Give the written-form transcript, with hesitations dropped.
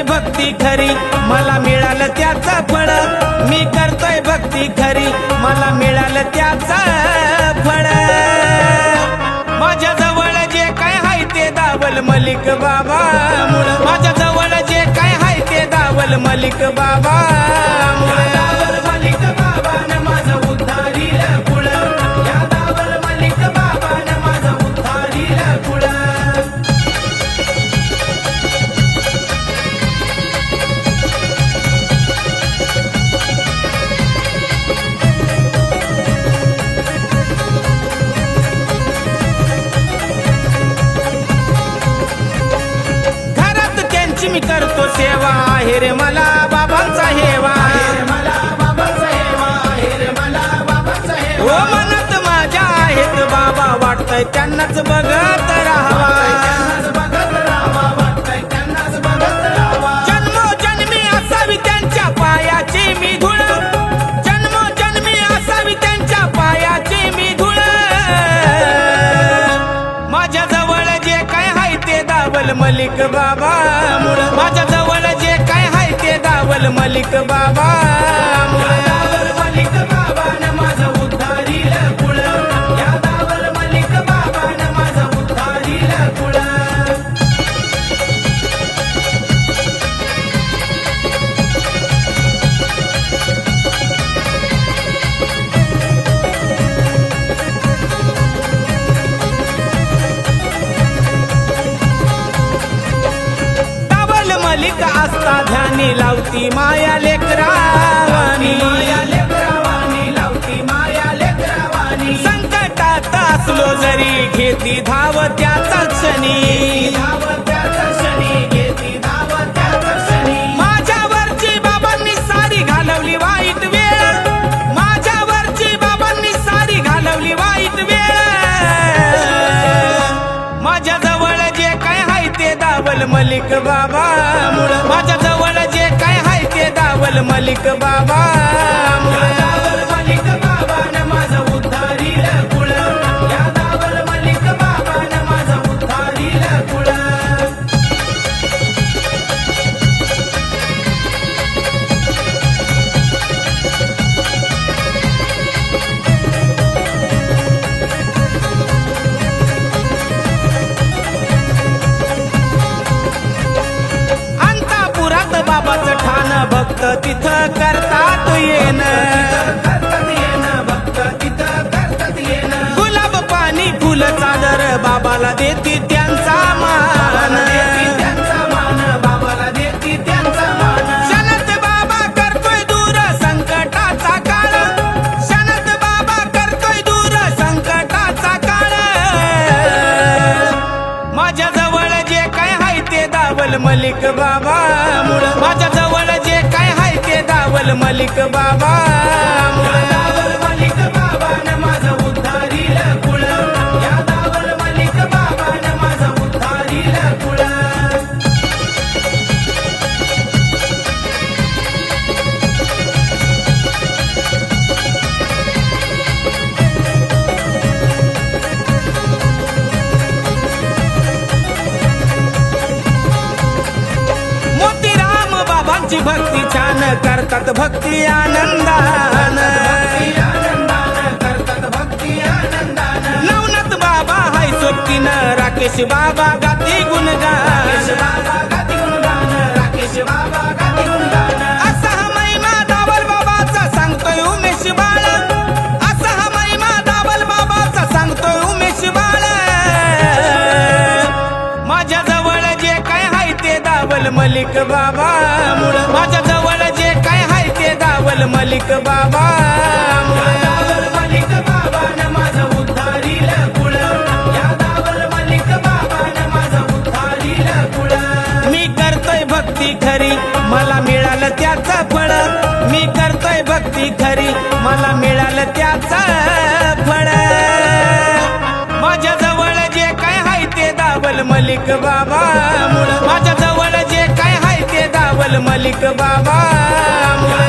भक्ती खरी मला मिळालं त्याचं फळ, मी करतोय भक्ती खरी मला मिळालं त्याचं फळ। माझ्या जवळ जे काय हाय ते दावल मलिक बाबा मुळ, माझ्या जवळ जे काय हाय ते दावल मलिक बाबा मुळ। दावल मलिक बाबानं माझं उद्धारील कुळ, या दावल मलिक बाबानं माझं उद्धारील कुळ। मी करतो सेवा आहे रे मला बाबांचा हेवा, मला बाबांचा हेवा आहे रे मला बाबांचा हेवा। ओ मनात माझ्या आहेत बाबा वाटतंय त्यांनाच बघत राहावा, जन्मोजन्मी असावी त्यांच्या पायाची मी धूळ, जन्मोजन्मी असावी त्यांच्या पायाची मी धूळ। माझ्या जवळ जे काय हाय ते दावल मलिक बाबा मुळ, माझ्या जवळ जे काय हाय ते दावल मलिक बाबा मुळ। दावल मलिक बाबानं माझं उद्धारील कुळ, या दावल मलिक बाबानं माझं उद्धारील कुळ। मलिक असता ध्यानी लावती माया लेकरावानी, माया लेकरावानी लावती माया लेकरावानी। संकटात असलो जरी घेती धाव त्याचा क्षणी, धाव त्याचा क्षणी घेती धाव त्याचा क्षणी। माझ्यावरची बाबांनी सारी घालवली वाईट वेळ, माझ्यावरची बाबांनी सारी घालवली वाईट वेळ। माझ्या जवळ जे काय हाय ते दावल मलिक बाबा मुळ, माझ्या जवळ जे काय हाय ते दावल मलिक बाबा मुळ। दावल मलिक बाबानं माझं उद्धारील कुळ, या दावल मलिक बाबानं माझं उद्धारील कुळ। बाबाचं ठाण भक्त तिथं करतात येन, भक्त तिथं करतात येन। गुलाब पाणी फुल चादर बाबाला देती त्यांचा मान, त्यांचा मान बाबाला देती त्यांचा मान। शनत बाबा करतोय दूर संकटाचा काळ, शनत बाबा करतोय दूर संकटाचा काळ। माझ्या जवळ जे काय हाय ते दावल मलिक बाबा मुळ, माझ्या जवळ जे काय हाय ते दावल मलिक बाबा मुळ। दावल मलिक बाबानं माझं उद्धारील कुळ, या दावल मलिक बाबानं माझं उद्धारील कुळ। बाबांची भक्ती छान करतात भक्ती आनंदान, करतात भक्ती आनंदान। नवनाथ बाबा हाय सोबतीनं राकेश बाबा गाती गुणगान, बाबा गाती गुणगान, राकेश बाबा गाती गुणगान। असा हा महिमा दावल बाबाचा सांगतोय उमेश बाळ, असा हा महिमा दावल बाबाचा सांगतोय उमेश बाळ। माझ्या जवळ जे काय हाय ते दावल मलिक बाबा मुळ, माझ्या जवळ जे काय हाय ते दावल मलिक बाबा मुळ। दावल मलिक बाबानं माझं उद्धारील कुळ, या दावल मलिक बाबानं माझं उद्धारील कुळ। मी करतोय भक्ती खरी मला मिळालं त्याचं फळ, मी करतोय भक्ती खरी मला मिळालं त्याचं फळ। माझ्या जवळ जे काय हाय ते ते दावल मलिक बाबा मुळे माझ्या जवळ जे काय हाय ते दावल मलिक बाबा मुळे